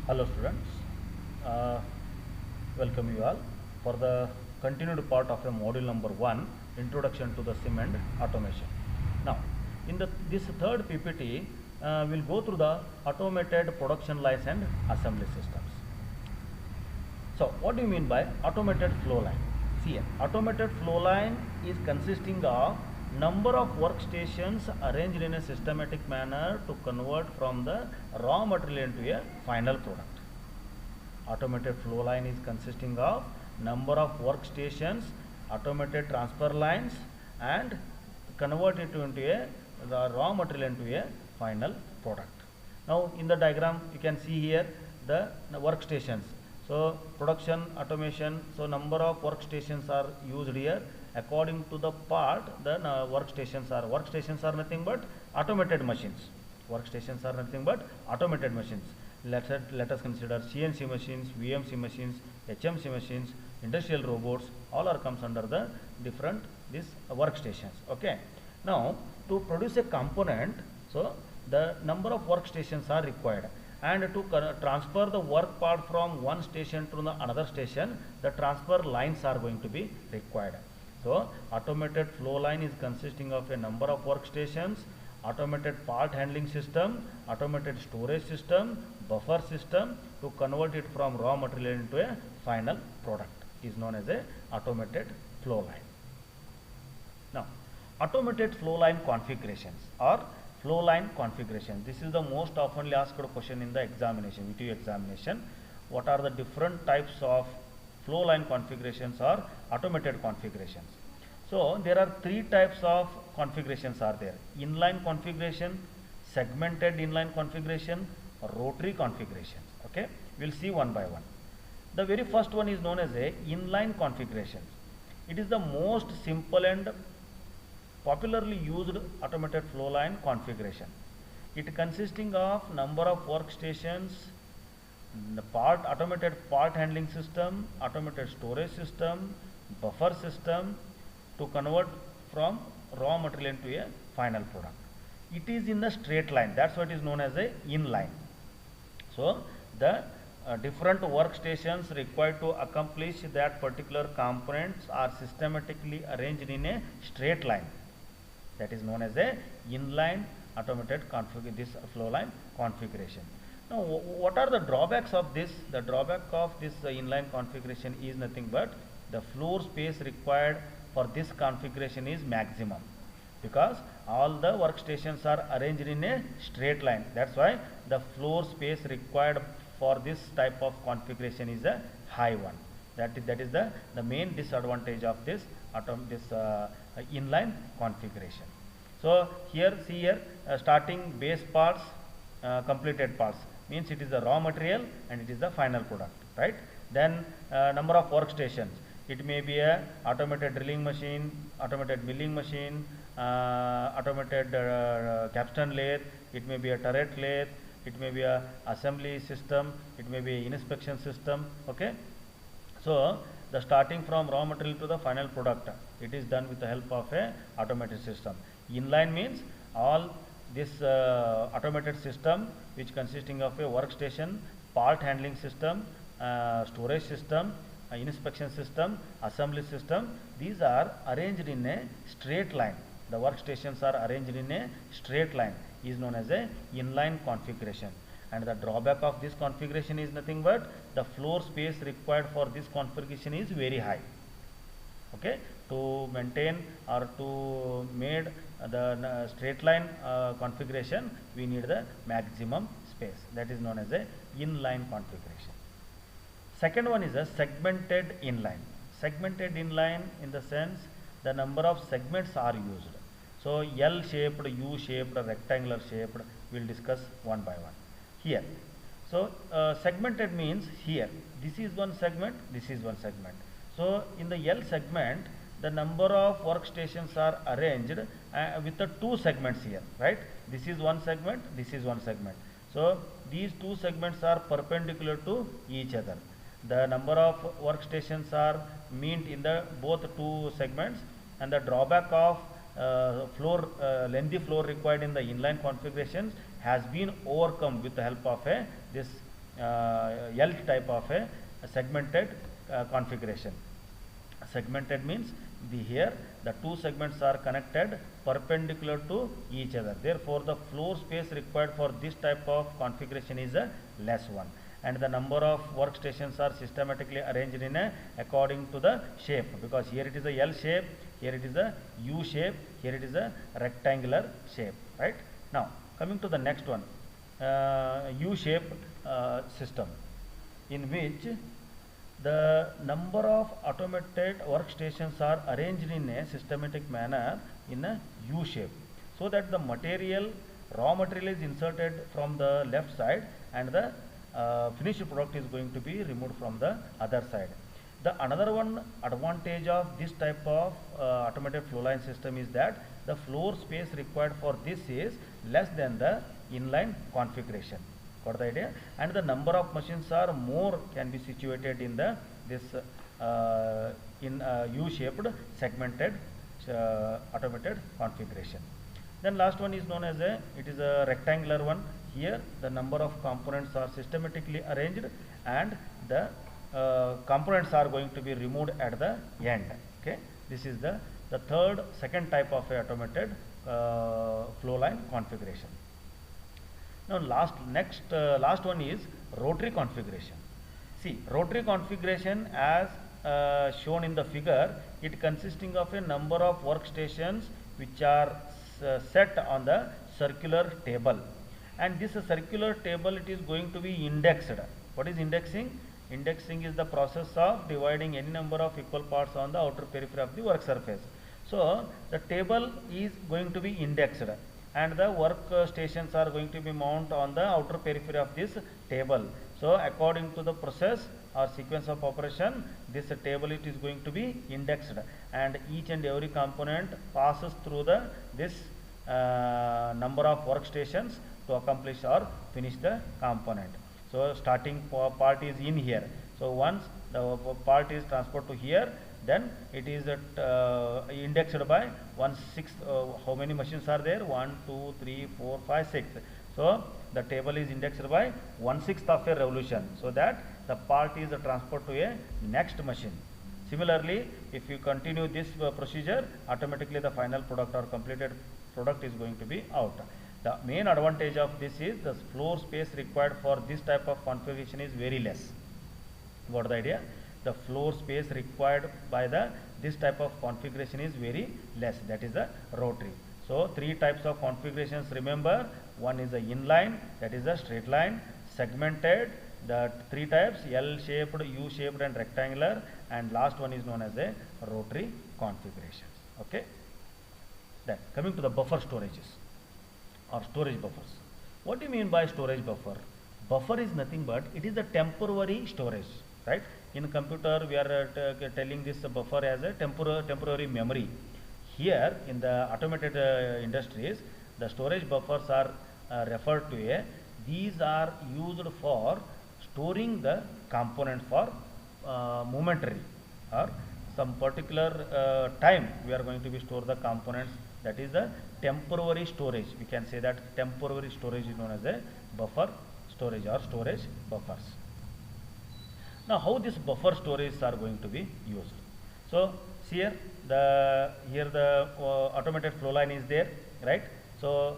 Hello students, uh, welcome you all for the continued part of a module number 1, Introduction to the SIM and Automation. Now, in this third PPT, we'll go through the automated production lines and assembly systems. So, what do you mean by automated flow line? See, automated flow line is consisting of number of workstations arranged in a systematic manner to convert from the raw material into a final product. Automated flow line is consisting of number of workstations, automated transfer lines, and convert it into the raw material into a final product. Now, in the diagram, you can see here the workstations. So, production automation. So, number of workstations are used here. According to the part, the workstations are nothing but automated machines. Workstations are nothing but automated machines. Let us consider CNC machines, VMC machines, HMC machines, industrial robots. All are comes under the different these workstations. Okay. Now, to produce a component, so the number of workstations are required, and to transfer the work part from one station to the another station, the transfer lines are going to be required. So, automated flow line is consisting of a number of workstations, automated part handling system, automated storage system, buffer system to convert it from raw material into a final product is known as a automated flow line. Now, automated flow line configurations or flow line configuration. This is the most oftenly asked question in the examination, VTU examination. What are the different types of flow line configurations or automated configurations? So, there are three types of configurations are there: inline configuration, segmented inline configuration, rotary configurations. Okay, we will see one by one. The very first one is known as a inline configuration. It is the most simple and popularly used automated flow line configuration. It consisting of number of workstations, the automated part handling system, automated storage system, buffer system to convert from raw material into a final product. It is in the straight line. That's what is known as a inline. So, the different workstations required to accomplish that particular components are systematically arranged in a straight line. That is known as a inline automated this flow line configuration. Now, what are the drawbacks of this? The drawback of this inline configuration is nothing but the floor space required for this configuration is maximum, because all the workstations are arranged in a straight line. That's why the floor space required for this type of configuration is a high one. That is the main disadvantage of this inline configuration. So, here see here starting base parts, completed parts means it is the raw material and it is the final product, right? Then number of workstations, it may be a automated drilling machine, automated milling machine, automated capstan lathe, it may be a turret lathe, it may be a assembly system, it may be an inspection system. Okay. So, the starting from raw material to the final product, it is done with the help of a automated system. Inline means all this automated system which consisting of a workstation, part handling system, storage system, inspection system, assembly system, these are arranged in a straight line. The workstations are arranged in a straight line is known as a inline configuration. And the drawback of this configuration is nothing but the floor space required for this configuration is very high. Okay, to maintain or to made the straight line configuration, we need the maximum space. That is known as a inline configuration. Second one is a segmented inline. Segmented inline in the sense the number of segments are used. So, L shaped, U shaped, rectangular shaped, we will discuss one by one. Here, so segmented means here this is one segment, this is one segment. So, in the L segment, the number of workstations are arranged with the two segments here, right? This is one segment, this is one segment. So, these two segments are perpendicular to each other. The number of workstations are meant in the both two segments, and the drawback of lengthy floor required in the inline configurations has been overcome with the help of this L type of a segmented configuration. Segmented means here the two segments are connected perpendicular to each other. Therefore, the floor space required for this type of configuration is a less one, and the number of workstations are systematically arranged in a according to the shape, because here it is a L shape, here it is a U shape, here it is a rectangular shape, right? Now coming to the next one, U shape system, in which the number of automated workstations are arranged in a systematic manner in a U shape, so that the raw material is inserted from the left side and the finished product is going to be removed from the other side. The another one advantage of this type of automated flow line system is that the floor space required for this is less than the inline configuration. Got the idea? And the number of machines are more, can be situated in the U-shaped segmented automated configuration. Then last one is known as it is a rectangular one. Here the number of components are systematically arranged and the components are going to be removed at the end. Okay, this is the second type of automated flow line configuration. Now last one is rotary configuration. See, rotary configuration as shown in the figure, it consisting of a number of workstations which are set on the circular table, and this circular table, it is going to be indexed. What is indexing? Indexing is the process of dividing any number of equal parts on the outer periphery of the work surface. So the table is going to be indexed, and the workstations are going to be mounted on the outer periphery of this table. So according to the process or sequence of operation, this table it is going to be indexed, and each and every component passes through this number of workstations to accomplish or finish the component. So starting part is in here. So once the part is transferred to here, then it is indexed by 1/6. How many machines are there? 1, 2, 3, 4, 5, 6. So the table is indexed by 1/6 of a revolution, so that the part is transferred to a next machine. Similarly, if you continue this procedure, automatically the final product or completed product is going to be out. The main advantage of this is the floor space required for this type of configuration is very less. Got the idea? The floor space required by this type of configuration is very less, that is the rotary. So three types of configurations, remember. One is the inline, that is the straight line. Segmented, the three types, L shaped, U shaped and rectangular, and last one is known as a rotary configurations. Okay. Then coming to the buffer storages or storage buffers. What do you mean by storage buffer? Buffer is nothing but it is a temporary storage, right? In computer we are telling this buffer as a temporary memory. Here in the automated industries, the storage buffers are referred to these are used for storing the component for momentary or some particular time we are going to be store the components. That is the temporary storage. We can say that temporary storage is known as a buffer storage or storage buffers. Now how this buffer storages are going to be used? So here the automated flow line is there, right? So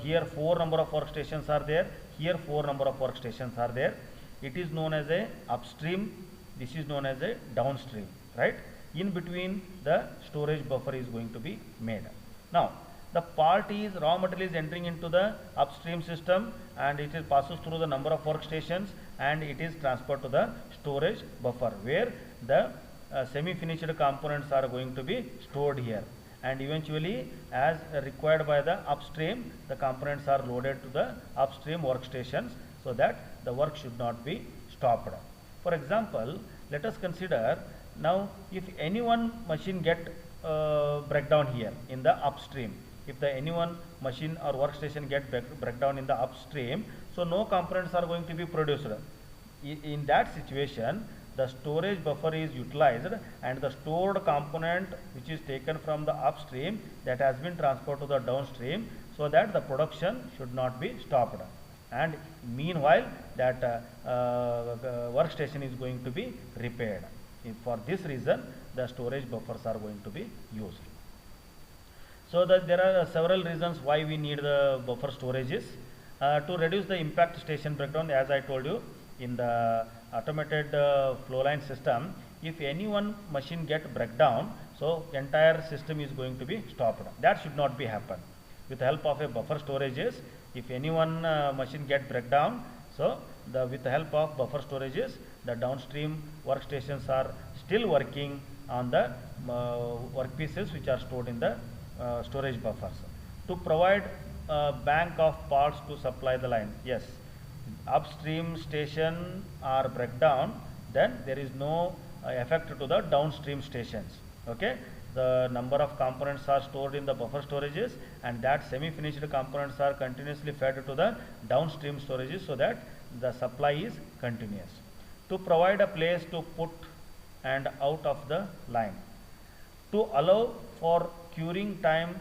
here 4 number of workstations are there, here 4 number of workstations are there. It is known as a upstream, this is known as a downstream, right? In between the storage buffer is going to be made. Now the raw material is entering into the upstream system, and it passes through the number of workstations and it is transferred to the storage buffer, where the semi-finished components are going to be stored here, and eventually as required by the upstream, the components are loaded to the upstream workstations, so that the work should not be stopped. For example, let us consider now if any one machine get breakdown here in the upstream, if the any one machine or workstation get breakdown in the upstream, so no components are going to be produced. In that situation, the storage buffer is utilized, and the stored component which is taken from the upstream, that has been transferred to the downstream, so that the production should not be stopped. and meanwhile that workstation is going to be repaired. For this reason, the storage buffers are going to be used. So there are several reasons why we need the buffer storages. To reduce the impact station breakdown, as I told you, in the automated flow line system, if any one machine get breakdown, so entire system is going to be stopped. That should not be happen. With the help of a buffer storages, if any one machine get breakdown, so with the help of buffer storages, the downstream workstations are still working on the workpieces which are stored in the storage buffers. To provide a bank of parts to supply the line, yes, upstream station are breakdown, then there is no effect to the downstream stations. Okay, the number of components are stored in the buffer storages, and that semi-finished components are continuously fed to the downstream storages, so that the supply is continuous. To provide a place to put and out of the line, to allow for curing time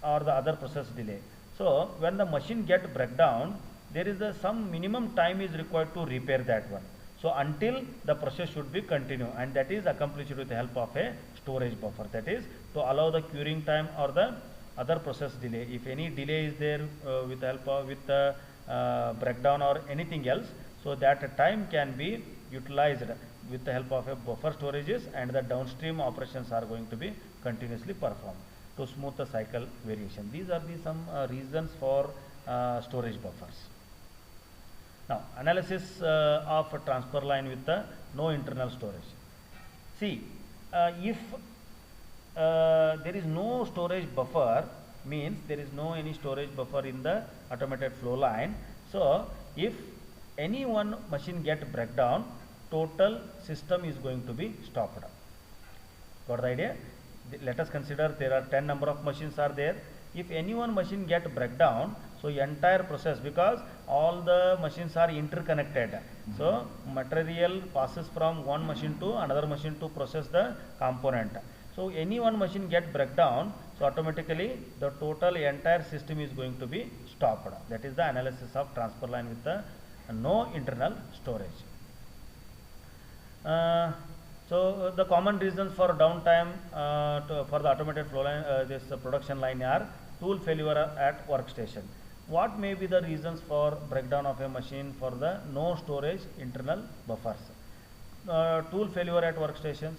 or the other process delay. So when the machine get breakdown, there is some minimum time is required to repair that one. So until the process should be continue, and that is accomplished with the help of a storage buffer. That is to allow the curing time or the other process delay. If any delay is there with the help of breakdown or anything else, so that time can be utilized with the help of a buffer storages, and the downstream operations are going to be continuously performed to smooth the cycle variation. These are some reasons for storage buffers. Now, analysis of a transfer line with no internal storage. See, if there is no storage buffer, means there is no any storage buffer in the automated flow line. So if any one machine get breakdown, total system is going to be stopped. Got the idea? Let us consider there are 10 number of machines are there. If any one machine get breakdown, so entire process, because all the machines are interconnected, so material passes from one machine to another machine to process the component. So any one machine get breakdown, so automatically the total entire system is going to be stopped. That is the analysis of transfer line with the no internal storage. So the common reasons for downtime for the automated flow line, this production line, are tool failure at workstation. What may be the reasons for breakdown of a machine for the no storage internal buffers? Tool failure at workstations.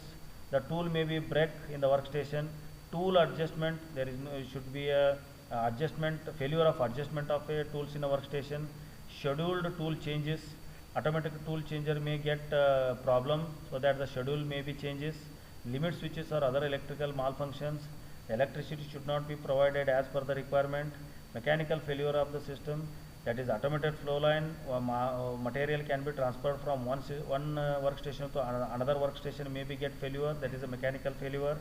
The tool may be break in the workstation. Tool adjustment. There is should be a adjustment, failure of adjustment of a tools in a workstation. Scheduled tool changes. Automatic tool changer may get problem, so that the schedule may be changes. Limit switches or other electrical malfunctions. Electricity should not be provided as per the requirement. Mechanical failure of the system, that is automated flow line, material can be transferred from one workstation to another workstation, maybe get failure, that is a mechanical failure.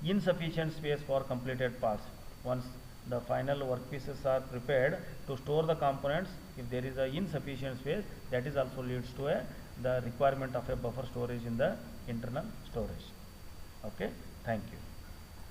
Insufficient space for completed parts. Once the final workpieces are prepared to store the components, if there is a insufficient space, that is also leads to the requirement of a buffer storage in the internal storage. Okay, thank you.